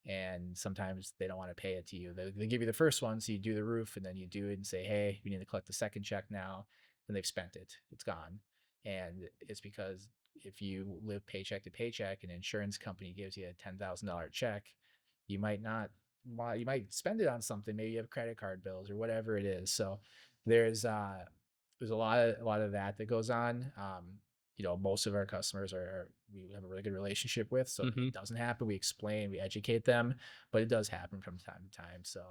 And sometimes they don't want to pay it to you. They give you the first one, so you do the roof, and then you do it and say, hey, we need to collect the second check now. And they've spent it. It's gone. And it's because if you live paycheck to paycheck, an insurance company gives you a $10,000 check, you might spend it on something. Maybe you have credit card bills or whatever it is. So there's a lot of that goes on. Most of our customers we have a really good relationship with. So it doesn't happen. We explain, we educate them, but it does happen from time to time. So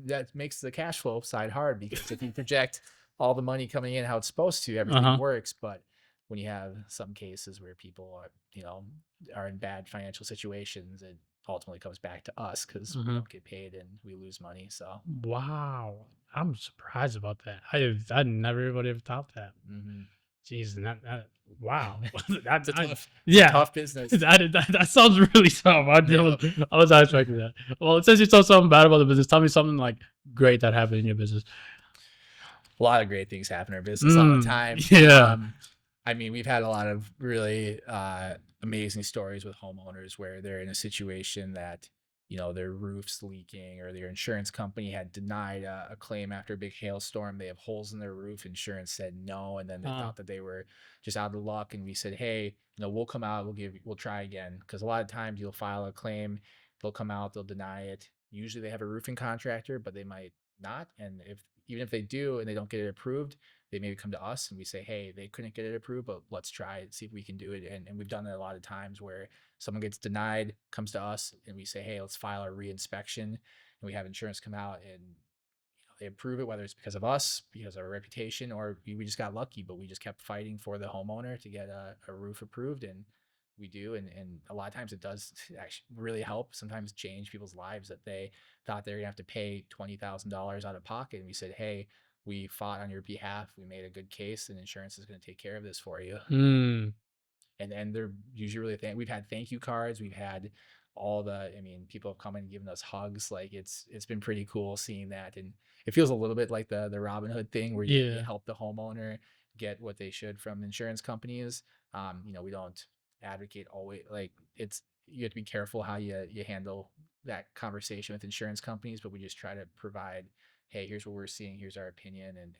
that makes the cash flow side hard, because if you project all the money coming in how it's supposed to, everything works. But when you have some cases where people are in bad financial situations, it ultimately comes back to us, because we don't get paid and we lose money. So wow, I'm surprised about that. I never would have thought that. Jeez, wow, that's a tough business. That sounds really tough. I was not expecting that. Well, since you told something bad about the business, tell me something like great that happened in your business. A lot of great things happen in our business all the time. Yeah. I mean, we've had a lot of really amazing stories with homeowners where they're in a situation that, their roof's leaking or their insurance company had denied a claim after a big hailstorm. They have holes in their roof. Insurance said no. And then they Uh, thought that they were just out of luck. And we said, hey, we'll come out, we'll try again. Because a lot of times you'll file a claim, they'll come out, they'll deny it. Usually they have a roofing contractor, but they might not. And even if they do and they don't get it approved, they maybe come to us and we say, hey, they couldn't get it approved, but let's try it, see if we can do it. And we've done it a lot of times where someone gets denied, comes to us, and we say, hey, let's file a reinspection. And we have insurance come out and they approve it, whether it's because of us, because of our reputation, or we just got lucky, but we just kept fighting for the homeowner to get a roof approved. And we do. And a lot of times it does actually really help, sometimes change people's lives that they thought they were going to have to pay $20,000 out of pocket. And we said, hey, we fought on your behalf. We made a good case, and insurance is going to take care of this for you. mm, And they're usually really we've had thank you cards. We've had I mean, people have come in and given us hugs. Like it's been pretty cool seeing that. And it feels a little bit like the Robin Hood thing where you yeah. help the homeowner get what they should from insurance companies. We don't advocate always, like, you have to be careful how you handle that conversation with insurance companies, but we just try to provide, hey, here's what we're seeing, here's our opinion, and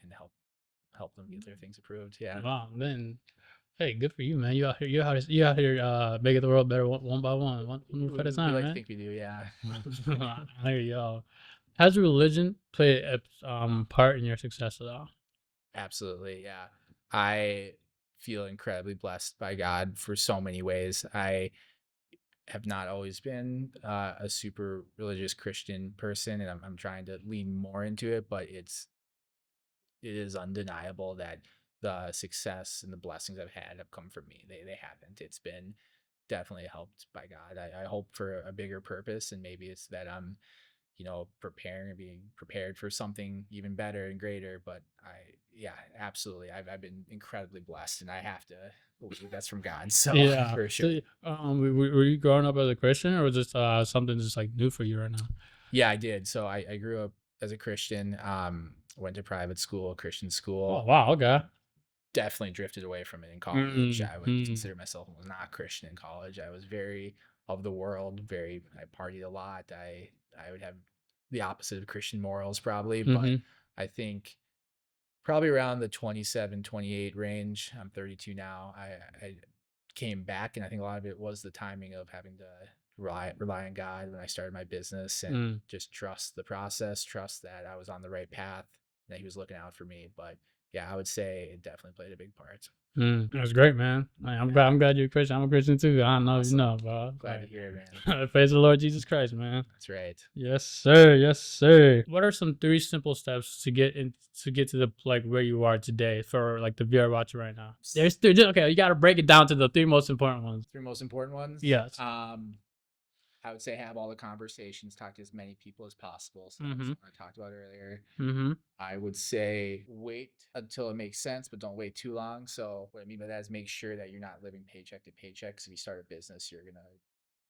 help them get their things approved. Yeah. Wow. Then, hey, good for you, man. You out here, making the world better one by one roof at a We time, like to man. think we do, yeah. There you go. Has religion played a part in your success at all? Absolutely, yeah. I feel incredibly blessed by God for so many ways. I have not always been a super religious Christian person, and I'm trying to lean more into it, but it is undeniable that the success and the blessings I've had have come from me. They haven't. It's been definitely helped by God. I hope for a bigger purpose, and maybe it's that I'm preparing and being prepared for something even better and greater. But yeah, absolutely. I've been incredibly blessed, and I have to believe that's from God. So Yeah. for sure. So, were you growing up as a Christian, or was this something just like new for you right now? Yeah, I did. So I grew up as a Christian, went to private school, Christian Oh, school, wow. Okay. definitely drifted away from it in college. Mm, I would mm, consider myself was not Christian in college. I was very of the world, I partied a lot. I would have the opposite of Christian morals probably, but mm-hmm, I think probably around the 27, 28 range. I'm 32 now. I came back, and I think a lot of it was the timing of having to rely on God when I started my business, and mm, just trust the process, trust that I was on the right path, that He was looking out for me. But yeah, I would say it definitely played a big part. mm. That's great, man. Like, I'm glad. Yeah, I'm glad you're a Christian. I'm a Christian too. I don't know if you awesome. know, bro. Glad to hear it, man. Like, praise the Lord Jesus Christ, man. That's right. Yes, sir. Yes, sir. What are some three simple steps to get to the like where you are today for like the viewer watching right now? There's three. Okay, you got to break it down to the three most important ones. Three most important ones. Yes. I would say have all the conversations, talk to as many people as possible. So that's Mm-hmm. what I talked about earlier. Mm-hmm. I would say wait until it makes sense, but don't wait too long. So what I mean by that is make sure that you're not living paycheck to paycheck. Because if you start a business, you're gonna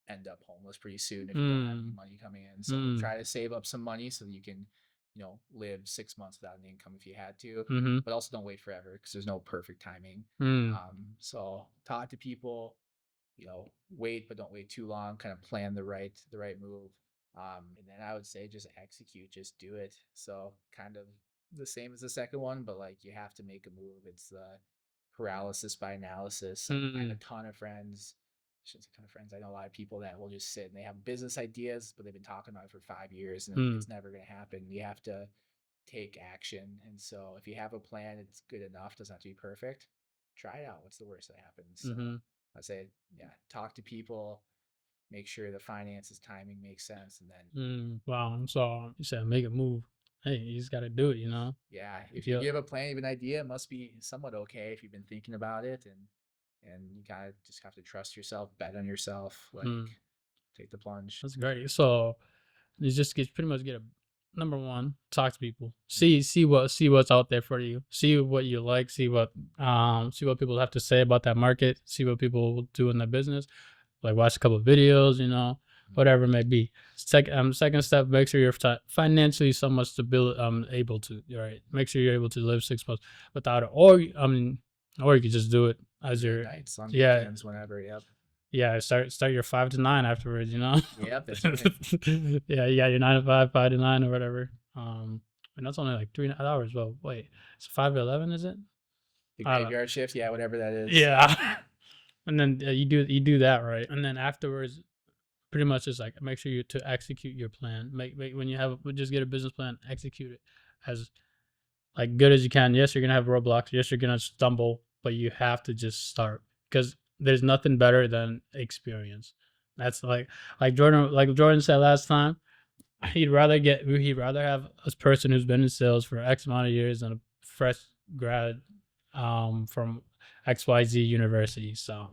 end up homeless pretty soon if you don't have any Mm. money coming in. So Mm. try to save up some money so that you can, live 6 months without an income if you had to. Mm-hmm. But also don't wait forever because there's no perfect timing. Mm. So talk to people, wait, but don't wait too long. Kind of plan the right move. And then I would say just execute, just do it. So kind of the same as the second one, but like you have to make a move. It's the paralysis by analysis. I have a Mm. ton of friends. I shouldn't say ton of friends. I know a lot of people that will just sit and they have business ideas, but they've been talking about it for 5 years, and Mm. it's never going to happen. You have to take action. And so if you have a plan, it's good enough. Doesn't have to be perfect. Try it out. What's the worst that happens? So Mm-hmm. I say, yeah, talk to people, make sure the finances timing makes sense, and then Mm. Wow. So you said make a move. Hey, you just got to do it. You know. yeah, if Yeah. you have a plan, you have an idea, it must be somewhat okay if you've been thinking about it, and you gotta just have to trust yourself, bet on yourself, like Mm. take the plunge. That's great. So you just get pretty much get a number one, talk to people. Mhm. See what's out there for you. See what you like, see what people have to say about that market, see what people do in their business. Like watch a couple of videos, whatever it may be. Second step, make sure you're financially somewhat stable, able to, right? Make sure you're able to live 6 months without it, or you could just do it as your nights, on yeah weekends, whenever. Yep. yeah start your 5 to 9 afterwards, you know. Yep, that's right. Yeah, you got your 9 to 5, 5 to 9 or whatever. And that's only like 3 hours. Well, wait, it's 5 to 11, is it? The I don't know. graveyard shift, yeah, whatever that is. Yeah. And then you do that right, and then afterwards, pretty much just like make sure you to execute your plan. Make when you have just get a business plan, execute it as like good as you can. Yes, you're gonna have roadblocks. Yes, you're gonna stumble, but you have to just start because there's nothing better than experience. That's like Jordan said last time. He'd rather have a person who's been in sales for X amount of years than a fresh grad from XYZ university. So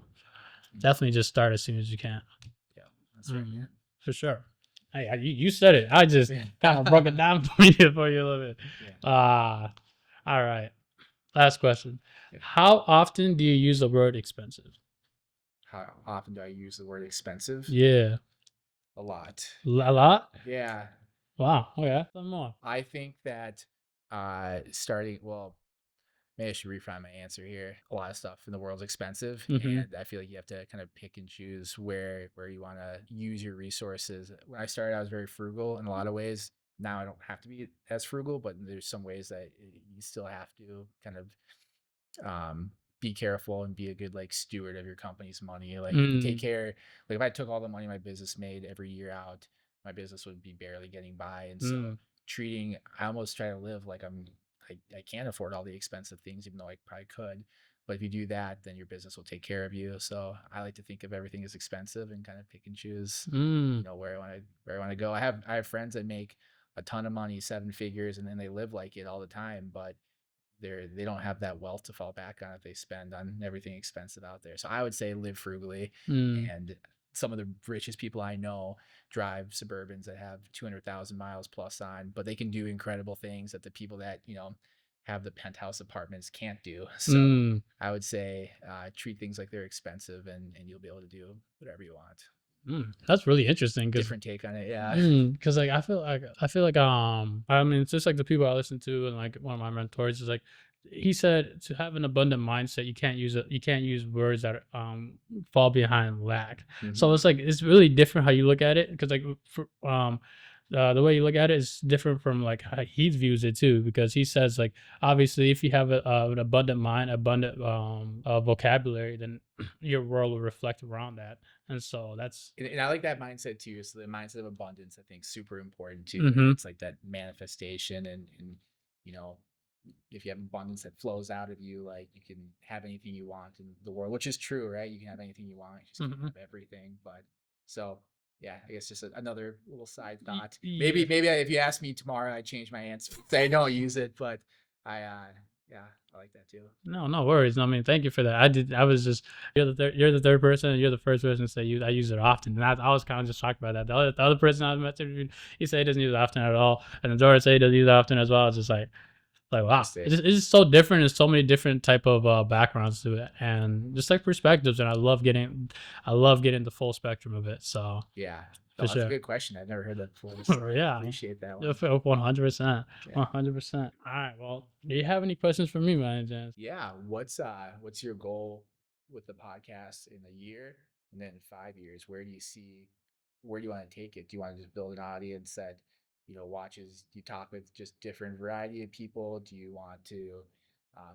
definitely just start as soon as you can. Yeah, that's right. Yeah. For sure. Hey, you said it. I just kind of broke it down for you a little bit. Yeah. All right. Last question. Yeah. How often do you use the word expensive? How often do I use the word expensive? Yeah. A lot. A lot? Yeah. Wow. Okay. Some more. I think that well, maybe I should refine my answer here. A lot of stuff in the world's expensive, and I feel like you have to kind of pick and choose where you want to use your resources. When I started, I was very frugal in a lot of ways. Now I don't have to be as frugal, but there's some ways that you still have to kind of be careful and be a good like steward of your company's money. Like take care. Like if I took all the money my business made every year out, my business would be barely getting by. And so I almost try to live like I can't afford all the expensive things, even though I probably could. But if you do that, then your business will take care of you. So I like to think of everything as expensive and kind of pick and choose, where I want to go. I have friends that make a ton of money, 7 figures, and then they live like it all the time, but they don't have that wealth to fall back on if they spend on everything expensive out there. So I would say live frugally. And some of the richest people I know drive Suburbans that have 200,000 miles plus on, but they can do incredible things that the people that have the penthouse apartments can't do. So I would say treat things like they're expensive, and you'll be able to do whatever you want. That's really interesting. Different take on it, yeah. Because like I feel like I mean it's just like the people I listen to, and like one of my mentors is like he said to have an abundant mindset you can't use words that fall behind lack. So it's like it's really different how you look at it, because like the way you look at it is different from like how he views it too, because he says like obviously if you have an abundant mind, abundant vocabulary, then your world will reflect around that. And so that's and I like that mindset too. So the mindset of abundance, I think, super important too. It's like that manifestation, and if you have abundance that flows out of you, like you can have anything you want in the world, which is true, right? You can have anything you want, you just can't have everything. But so yeah, I guess just another little side thought. Maybe if you ask me tomorrow, I change my answer. Say don't use it, but I like that too. No worries. I mean, thank you for that. I was just you're the third person, and you're the first person to say I use it often, and I was kind of just shocked by that. The other person I met, he said he doesn't use it often at all, and then Jordan said he doesn't use it often as well. I was just like wow, it's just so different. There's so many different type of backgrounds to it, and just like perspectives. And I love getting the full spectrum of it. So yeah, that's a good question. I've never heard that before. So yeah, appreciate that one. 100%, 100%. All right, well, do you have any questions for me, man? Yeah, what's your goal with the podcast in a year, and then in 5 years? Where do you want to take it? Do you want to just build an audience that watches? Do you talk with just different variety of people? Do you want to I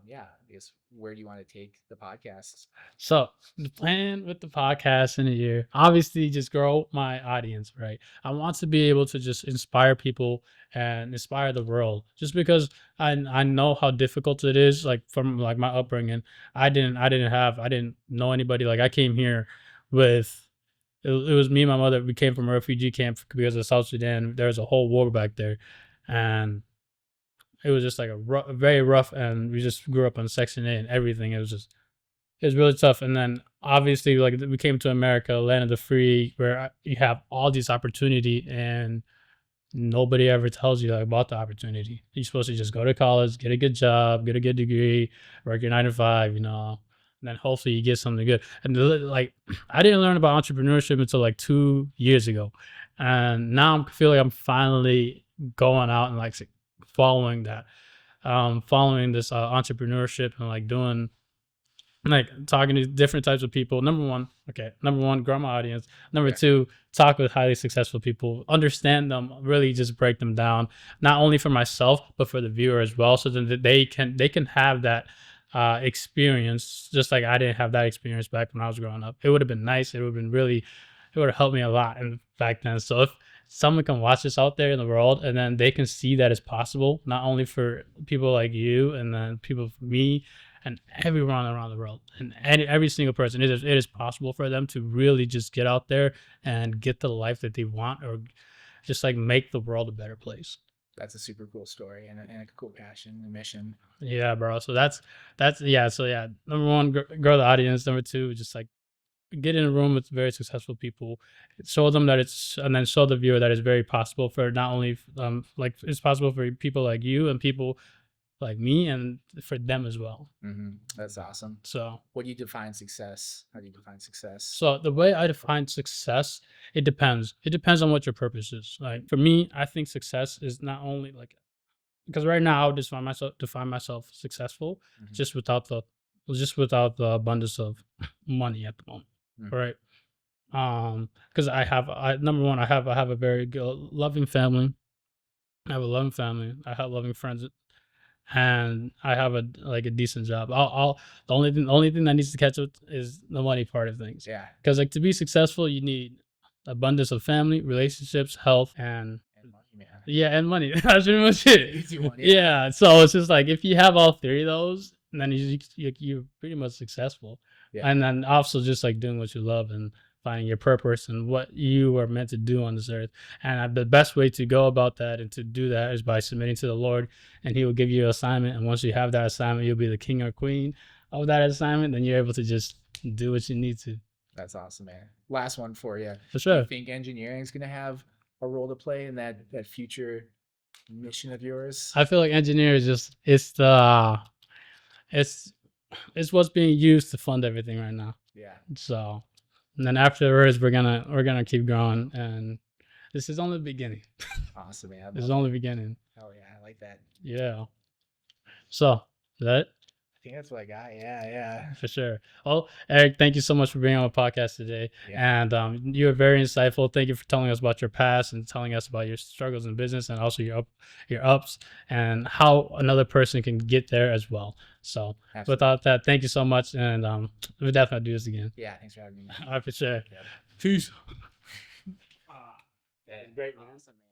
guess where do you want to take the podcast? So the plan with the podcast in a year, obviously just grow my audience, right? I want to be able to just inspire people and inspire the world, just because I know how difficult it is. Like from like my upbringing, I didn't know anybody. Like I came here with it was me and my mother. We came from a refugee camp because of South Sudan. There was a whole war back there, and it was just like very rough. And we just grew up on Section 8 and everything. It was really tough. And then obviously, like we came to America, land of the free, where you have all these opportunity, and nobody ever tells you like about the opportunity. You're supposed to just go to college, get a good job, get a good degree, work your 9 to 5, and then hopefully you get something good. And like I didn't learn about entrepreneurship until like 2 years ago, and now I feel like I'm finally going out and like following that, following this entrepreneurship, and like doing like talking to different types of people. Number one, grow my audience. Number Yeah. two, talk with highly successful people, understand them, really just break them down, not only for myself but for the viewer as well, so that they can have that experience, just like I didn't have that experience back when I was growing up. It would have been nice. It would have been really, it would have helped me a lot back then. So if someone can watch this out there in the world, and then they can see that it's possible, not only for people like you, and then people for me, and everyone around the world, and every single person, it is possible for them to really just get out there and get the life that they want, or just like make the world a better place. That's a super cool story and a cool passion and mission. Yeah, bro. So that's yeah. So yeah, number one, grow the audience. Number two, just like get in a room with very successful people, show them that it's, and then show the viewer that it's very possible for not only like it's possible for people like you and people like me, and for them as well. That's awesome. So what do you define success? How do you define success? So the way I define success, it depends. It depends on what your purpose is. Like for me, I think success is not only like, because right now I would define myself successful just without the abundance of money at the moment. Right. Because number one, I have a very good, loving family. I have a loving family. I have loving friends, and I have a decent job. The only thing that needs to catch up is the money part of things. Yeah. Because like to be successful, you need abundance of family, relationships, health, and money, man. Yeah, and money. That's pretty much it. Easy one, yeah. So it's just like if you have all three of those, then you're pretty much successful. Yeah. And then also just like doing what you love and finding your purpose and what you are meant to do on this earth. And the best way to go about that and to do that is by submitting to the Lord, and He will give you an assignment. And once you have that assignment, you'll be the king or queen of that assignment. Then you're able to just do what you need to. That's awesome, man. Last one for you. For sure. Do you think engineering is going to have a role to play in that future mission of yours? I feel like engineering is just it's what's being used to fund everything right now. Yeah. So, and then afterwards we're gonna keep growing, and this is only the beginning. Awesome, man. This is only the beginning. Oh yeah, I like that. Yeah. So is that it? I think that's what I got. Yeah. For sure. Well, Eric, thank you so much for being on the podcast today. Yeah. And you were very insightful. Thank you for telling us about your past and telling us about your struggles in business, and also your ups, and how another person can get there as well. So Absolutely. Without that, thank you so much. And we'll definitely do this again. Yeah, thanks for having me. All right, for sure. Yep. Peace. That's great, man. Awesome, man.